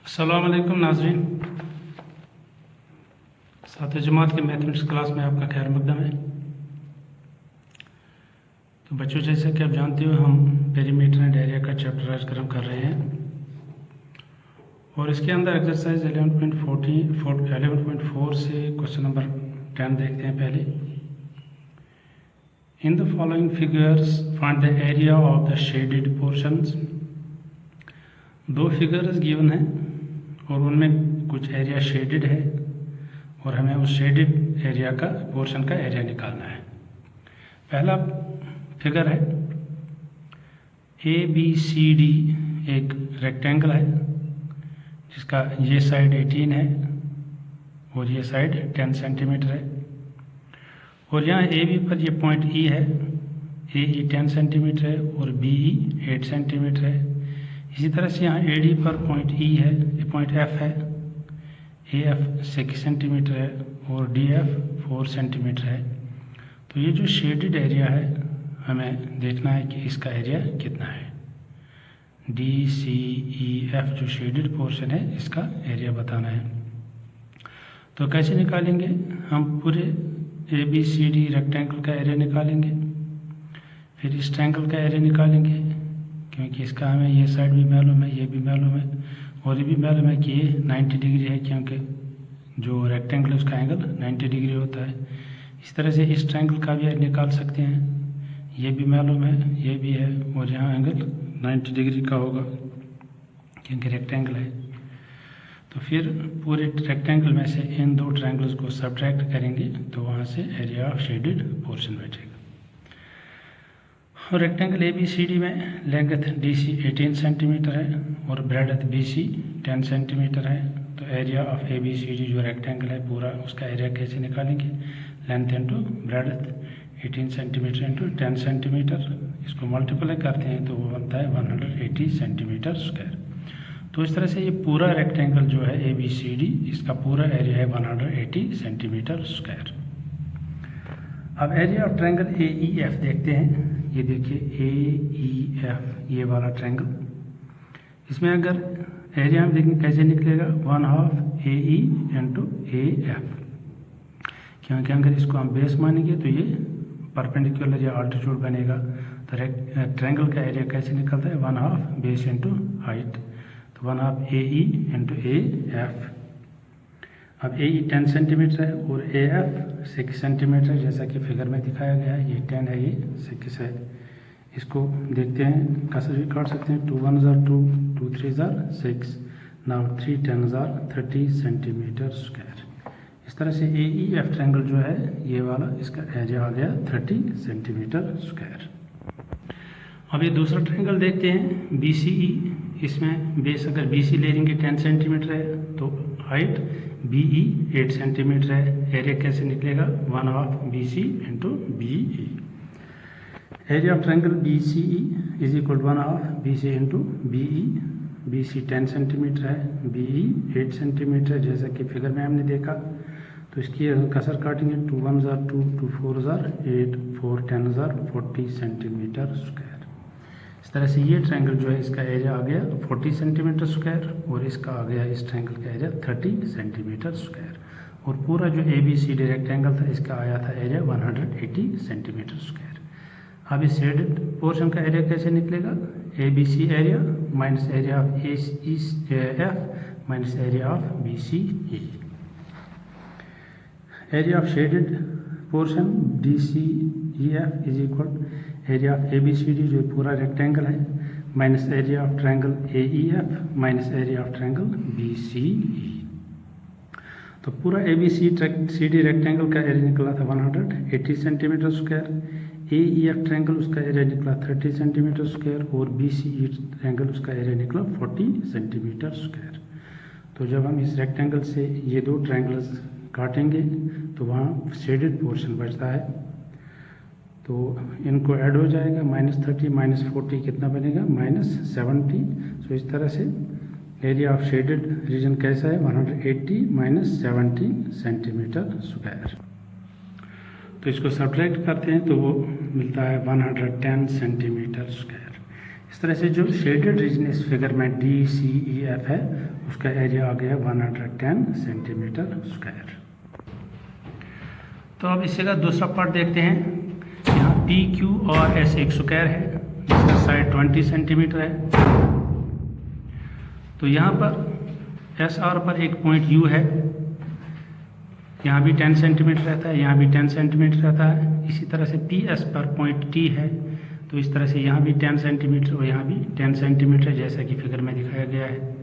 अस्सलाम वालेकुम नाज़रीन। सातवीं जमात के मैथमेटिक्स क्लास में आपका खैर मकदम है। तो बच्चों, जैसे कि आप जानते हो, हम पेरीमीटर एंड एरिया का चैप्टर आज क्रम कर रहे हैं और इसके अंदर एक्सरसाइज 11.4 से क्वेश्चन नंबर 10 देखते हैं। पहले, in the following figures find the area of the shaded portions. दो फिगर्स गिवन हैं और उनमें कुछ एरिया शेडेड है और हमें उस शेडेड एरिया का पोर्शन का एरिया निकालना है। पहला फिगर है ABCD, एक रेक्टेंगल है जिसका ये साइड 18 है और ये साइड 10 सेंटीमीटर है और यहाँ AB पर ये पॉइंट E है। AE 10 सेंटीमीटर है और BE 8 सेंटीमीटर है। इसी तरह से यहाँ AD पर पॉइंट E है, ये पॉइंट F है। AF 6 सेंटीमीटर है और DF 4 सेंटीमीटर है। तो ये जो शेडेड एरिया है, हमें देखना है कि इसका एरिया कितना है। DCEF जो शेडेड पोर्शन है, इसका एरिया बताना है। तो कैसे निकालेंगे? हम पूरे ABCD रेक्टेंगल का एरिया निकालेंगे, फिर इस ट्रायंगल का एरिया निकालेंगे क्योंकि इसका हमें ये साइड भी मालूम है, ये भी मालूम है और ये भी मालूम है कि ये 90 डिग्री है क्योंकि जो रेक्टेंगल है उसका एंगल 90 डिग्री होता है। इस तरह से इस ट्रायंगल का भी निकाल सकते हैं, ये भी मालूम है, ये भी है और यहाँ एंगल 90 डिग्री का होगा क्योंकि रेक्टेंगल है। तो फिर पूरे रेक्टेंगल में से इन दो ट्रायंगल्स को सब्ट्रैक्ट करेंगे तो वहाँ से एरिया ऑफ शेडेड पोर्शन बचेगा। और रेक्टेंगल ABCD में लेंथ DC 18 सेंटीमीटर है और ब्रेडथ BC 10 सेंटीमीटर है। तो एरिया ऑफ ABCD जो रेक्टेंगल है पूरा, उसका एरिया कैसे निकालेंगे? Length into breadth 18 centimetre into 10 centimetre, इसको मल्टीप्लाई करते हैं तो वो बनता है 180 सेंटीमीटर स्क्वायर। तो इस तरह से ये पूरा रेक्टेंगल जो है ABCD, इसका पूरा एरिया है 180 सेंटीमीटर स्क्वायर। अब एरिया ऑफ ट्रायंगल AEF देखते हैं। ये देखिए AEF, ये वाला ट्रायंगल, इसमें अगर एरिया हम देखेंगे कैसे निकलेगा, 1/2 AE इंटू AF, क्योंकि अगर इसको हम बेस मानेंगे तो ये परपेंडिकुलर या अल्टीट्यूड बनेगा। तो ट्रायंगल का एरिया कैसे निकलता है? 1/2 बेस इंटू हाइट, तो 1/2 AE इंटू AF। अब AE 10 सेंटीमीटर है और AF 6 सेंटीमीटर, जैसा कि फिगर में दिखाया गया है। ये 10 है, ये 6 है। इसको देखते हैं, कसर भी काट सकते हैं। 2 1 2, 2 3 6, नाउ 3 10 30 सेंटीमीटर स्क्वायर। इस तरह से AEF ट्रायंगल जो है ये वाला, इसका एरिया आ गया 30 सेंटीमीटर स्क्वायर। अब ये दूसरा ट्रायंगल देखते हैं BCE। इसमें बेस अगर BC ले लेंगे 10 सेंटीमीटर है तो हाइट BE 8 सेंटीमीटर है। एरिया कैसे निकलेगा? 1/2 BC into BE। Area of triangle BCE is equal 1/2 BC into BE। BC 10 centimetre है, BE 8 सेंटीमीटर है, जैसा कि फिगर में हमने देखा। तो इसकी कसर काटेंगे, 2 1 2, 2 4 8, 4 10 40 सेंटीमीटर स्क्वायर। इस तरह से ये ट्रायंगल जो है, इसका एरिया आ गया 40 सेंटीमीटर स्क्वायर और इसका आ गया इस ट्रायंगल का एरिया 30 सेंटीमीटर स्क्वायर। और पूरा जो ABCD रेक्टेंगल था, इसका आया था एरिया 180 सेंटीमीटर स्क्वायर। अब इस शेडेड पोर्शन का एरिया कैसे निकलेगा? ABC area minus area of AF minus area of BCE। Area of shaded portion DCEF is equal area of ABCD जो पूरा रेक्टेंगल है minus area of triangle AEF minus area of triangle BCE। तो पूरा ABCD rectangle का area निकला था 180 centimetre square. AEF triangle उसका area निकला 30 सेंटीमीटर स्क्वायर और BCE ट्रायंगल उसका एरिया निकला 40 सेंटीमीटर स्क्वायर। तो जब हम इस रेक्टेंगल से ये दो ट्रायंगल्स काटेंगे तो वहाँ शेडेड पोर्शन बचता है, तो इनको ऐड हो जाएगा। -30 -40 कितना बनेगा? -70। सो इस तरह से एरिया ऑफ शेडेड रीजन कैसा है? 180 -70 सेंटीमीटर स्क्वायर। तो इसको सब्ट्रैक्ट करते हैं तो वो मिलता है 110 सेंटीमीटर स्क्वायर। इस तरह से जो शेडेड रीजन इस फिगर में DCEF है उसका एरिया आ गया 110 सेंटीमीटर स्क्वायर। तो अब इसी का दूसरा पार्ट देखते हैं। यहाँ PQRS एक स्क्वायर है जिसका साइड 20 सेंटीमीटर है। तो यहाँ पर SR पर एक पॉइंट U है, यहाँ भी 10 सेंटीमीटर रहता है, यहाँ भी 10 सेंटीमीटर रहता है। इसी तरह से PS पर पॉइंट T है, तो इस तरह से यहाँ भी 10 सेंटीमीटर और यहाँ भी 10 सेंटीमीटर जैसा कि फिगर में दिखाया गया है।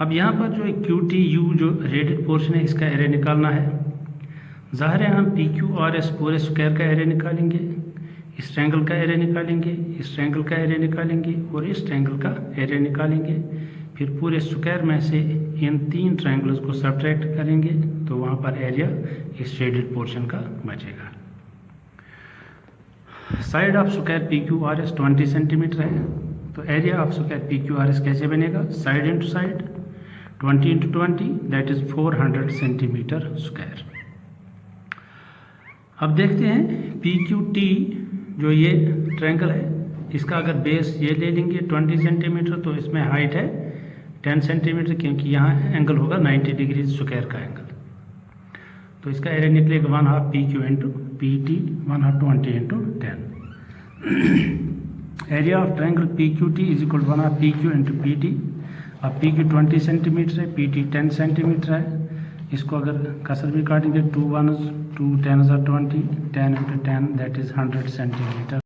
अब यहाँ पर जो QTU जो रेडियड पोर्शन है इसका एरिया निकालना है। ज़ाहिर है हम PQRS पूरे स्क्वायर का एरिया निकालेंगे, इस ट्रायंगल का एरिया निकालेंगे, इस ट्रायंगल का एरिया निकालेंगे और इस ट्रायंगल का एरिया निकालेंगे। फिर पूरे स्क्वायर में से इन 3 ट्रायंगल्स को सब्ट्रैक्ट करेंगे तो वहाँ पर एरिया इस शेडेड पोर्शन का बचेगा। Side of square PQRS 20 centimetre है, तो एरिया ऑफ स्क्वायर PQRS कैसे बनेगा? Side into side 20 into 20 that is 400 centimetre square. अब देखते हैं PQT जो ये ट्रायंगल है इसका अगर बेस ये ले लेंगे 20 सेंटीमीटर तो इसमें हाइट है 10 सेंटीमीटर, क्योंकि यहाँ एंगल होगा 90 डिग्री स्क्वायर का एंगल। तो इसका एरिया निकलेगा 1/2 PQ into PT 1/2 20 into 10। Area of triangle PQT is equal 1/2 PQ into PT। अब PQ 20 सेंटीमीटर है, PT 10 सेंटीमीटर है। इसको अगर कसर भी काटेंगे 2 1s 2 10s are 20 10 into 10 that is 100 centimetre.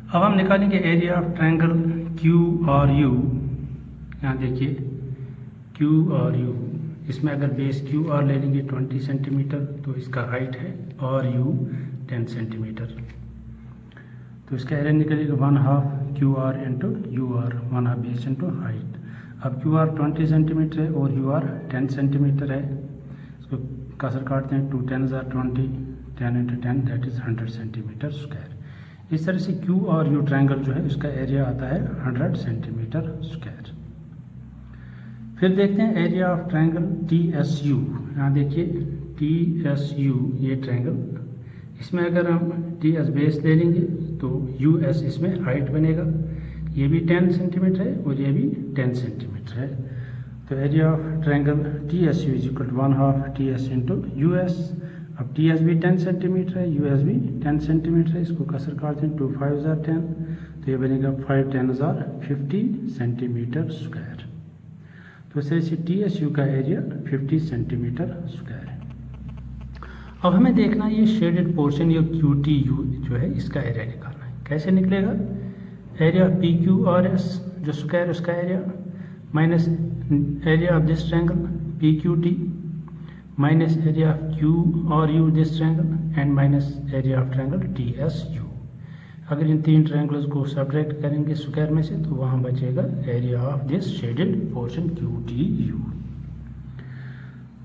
अब हम निकालेंगे एरिया ऑफ ट्रायंगल QRU। यहाँ देखिए QRU, इसमें अगर बेस QR ले लेंगे 20 सेंटीमीटर तो इसका हाइट है RU 10 सेंटीमीटर। तो इसका एरिया निकलेगा 1/2 QR into UR 1/2 base into height. अब QR 20 सेंटीमीटर है और UR 10 सेंटीमीटर है। इसको कसर काटते हैं 2 10s are 20 10 into 10 that is 100 centimetre square. इस तरह से QRU ट्रायंगल जो है उसका एरिया आता है 100 सेंटीमीटर स्क्वायर। फिर देखते हैं एरिया ऑफ ट्रायंगल TSU। यहाँ देखिए TSU ये ट्रायंगल, इसमें अगर हम TS बेस ले लेंगे तो US इसमें हाइट बनेगा। ये भी 10 सेंटीमीटर है और ये भी 10 सेंटीमीटर है। तो area of triangle TSU is equal 1/2 TS into US। अब TS भी 10 सेंटीमीटर है, US भी 10 सेंटीमीटर है। इसको कसर काटते हैं 2 5s are 10 तो ये बनेगा 5 10s are 50 सेंटीमीटर स्क्वायर। तो इस तरह से TSU का एरिया 50 सेंटीमीटर स्क्वायर है। अब हमें देखना है ये शेडेड पोर्शन या QTU जो है इसका एरिया निकालना है। कैसे निकलेगा? एरिया PQRS जो स्क्वायर उसका area minus area of this triangle PQT minus area of QRU this triangle and minus area of triangle TSU। अगर इन 3 ट्रायंगल्स को सब्ट्रैक्ट करेंगे स्क्वायर में से तो वहाँ बचेगा area of this shaded portion QTU।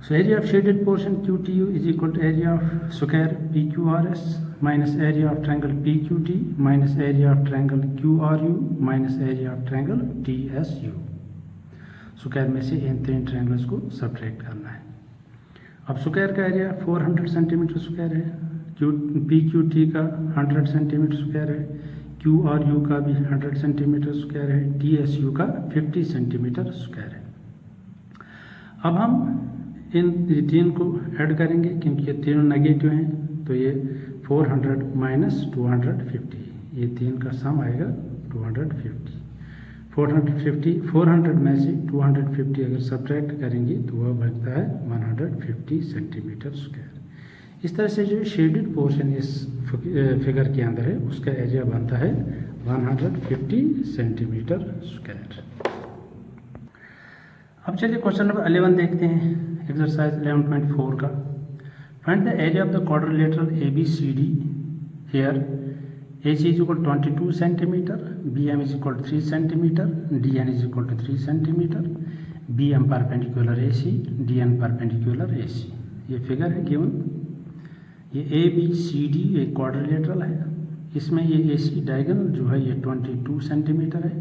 So area of shaded portion QTU is equal to area of square PQRS minus area of triangle PQT minus area of triangle QRU minus area of triangle TSU। Square में से इन 3 triangles को subtract करना है। अब square का area 400 centimetre square है, PQT का 100 centimetre square है, QRU का भी 100 सेंटीमीटर स्क्वायर है, TSU का 50 सेंटीमीटर स्क्वायर है। अब हम इन 3 को ऐड करेंगे क्योंकि ये तीनों नेगेटिव हैं, तो ये 400 माइनस 250 ये 3 का सम आएगा 250। 400 में से 250 अगर सब्ट्रैक्ट करेंगे तो वह बनता है 150 सेंटीमीटर स्क्वायर। इस तरह से जो शेडेड पोर्शन इस फिगर के अंदर है उसका एरिया बनता है 150 सेंटीमीटर स्क्वायर। अब चलिए क्वेश्चन नंबर 11 देखते हैं, एक्सरसाइज 11.4 का। Find the area of the quadrilateral ABCD here AC is equal to 22 centimetre, BM is equal to 3 centimetre, DN is equal to 3 centimetre, BM perpendicular AC, DN perpendicular AC। ये figure है given. ये ABCD एक quadrilateral है, इसमें ये AC diagonal जो है ये 22 सेंटीमीटर है,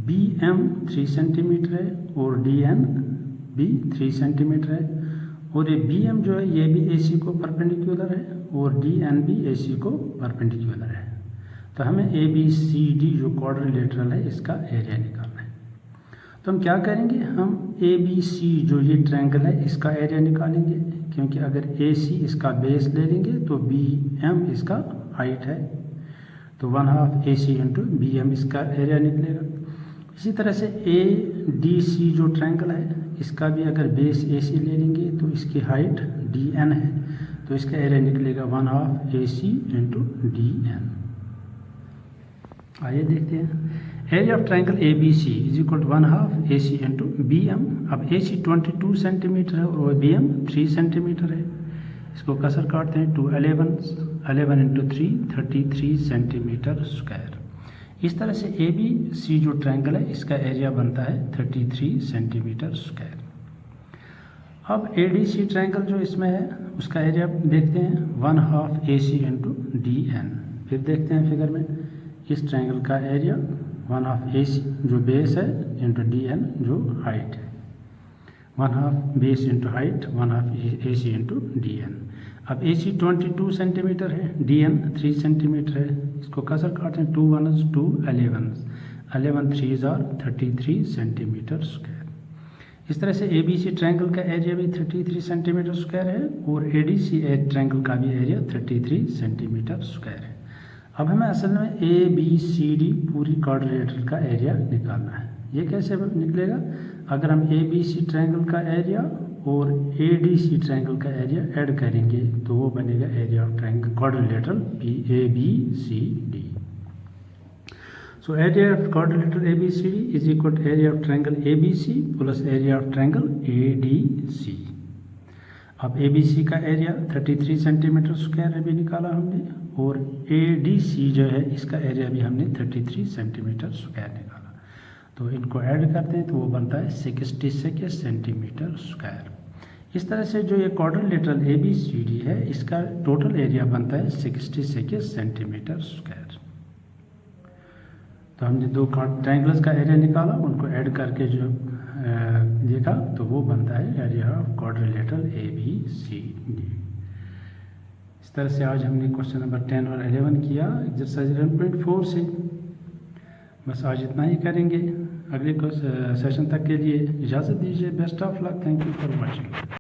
BM 3 सेंटीमीटर है और DN भी 3 सेंटीमीटर है और ये BM जो है ये भी AC को परपेंडिकुलर है और DN भी AC को परपेंडिकुलर है। तो हमें ए बी सी डी जो क्वाड्रिलेटरल है इसका एरिया निकालना है। तो हम क्या करेंगे, हम ए बी सी जो ये ट्रायंगल है इसका एरिया निकालेंगे, क्योंकि अगर ए सी इसका बेस ले लेंगे तो बी एम इसका हाइट है, तो 1/2 A C into B M इसका एरिया निकलेगा। इसी तरह से ए डी सी जो ट्रायंगल है इसका भी अगर बेस ए सी ले लेंगे तो इसकी हाइट डी एन है, तो इसका एरिया निकलेगा 1/2 A C into D N. आइए देखते हैं। Area of triangle A B C is equal to 1/2 A C into B M. अब ए सी 22 सेंटीमीटर है और बी एम 3 सेंटीमीटर है। इसको कसर काटते हैं, 2 11 इंटू 3 33 सेंटीमीटर स्क्वायर। इस तरह से ए बी सी जो ट्रायंगल है इसका एरिया बनता है 33 सेंटीमीटर स्क्वायर। अब ए डी सी ट्रायंगल जो इसमें है उसका एरिया देखते हैं 1/2 A C into D N. फिर देखते हैं फिगर में इस ट्रायंगल का एरिया 1/2 ए सी जो बेस है इंटू डी एन जो हाइट है, 1/2 base into height 1/2 A C into D N. अब ए सी 22 सेंटीमीटर है, डी एन 3 सेंटीमीटर है। इसको कसर काटते हैं, 2 1s 2 11s 11 3s are 33 centimetre square. इस तरह से ए बी सी ट्रायंगल का एरिया भी 33 सेंटीमीटर स्क्वायर है और ए डी सी ट्रायंगल का भी एरिया 33 सेंटीमीटर स्क्वायर है। अब हमें असल में ए बी सी डी पूरी क्वाड्रिलेटरल का एरिया निकालना है। ये कैसे निकलेगा, अगर हम ए बी सी ट्रायंगल का एरिया और ए डी सी ट्रायंगल का एरिया ऐड करेंगे तो वो बनेगा area of triangle quadrilateral A B C D. So area of quadrilateral A B C D is equal to area of triangle A B C plus area of triangle A D C. अब ए B सी का area 33 centimetre square अभी निकाला हमने और A D सी जो है इसका area भी हमने 33 सेंटीमीटर स्क्वायर निकाला। तो इनको ऐड करते हैं तो वो बनता है 66 सेंटीमीटर स्क्वायर। इस तरह से जो ये quadrilateral A B C D है इसका टोटल एरिया बनता है 66 सेंटीमीटर स्क्वायर। तो हमने दो ट्रायंगल्स का एरिया निकाला, उनको ऐड करके जो देखा तो वो बनता है area of quadrilateral A B C D. इस तरह से आज हमने क्वेश्चन नंबर 10 और 11 किया एक्सरसाइज 11.4 से। बस आज इतना ही करेंगे। अगले सेशन तक के लिए इजाज़त दीजिए। Best of luck. Thank you for watching.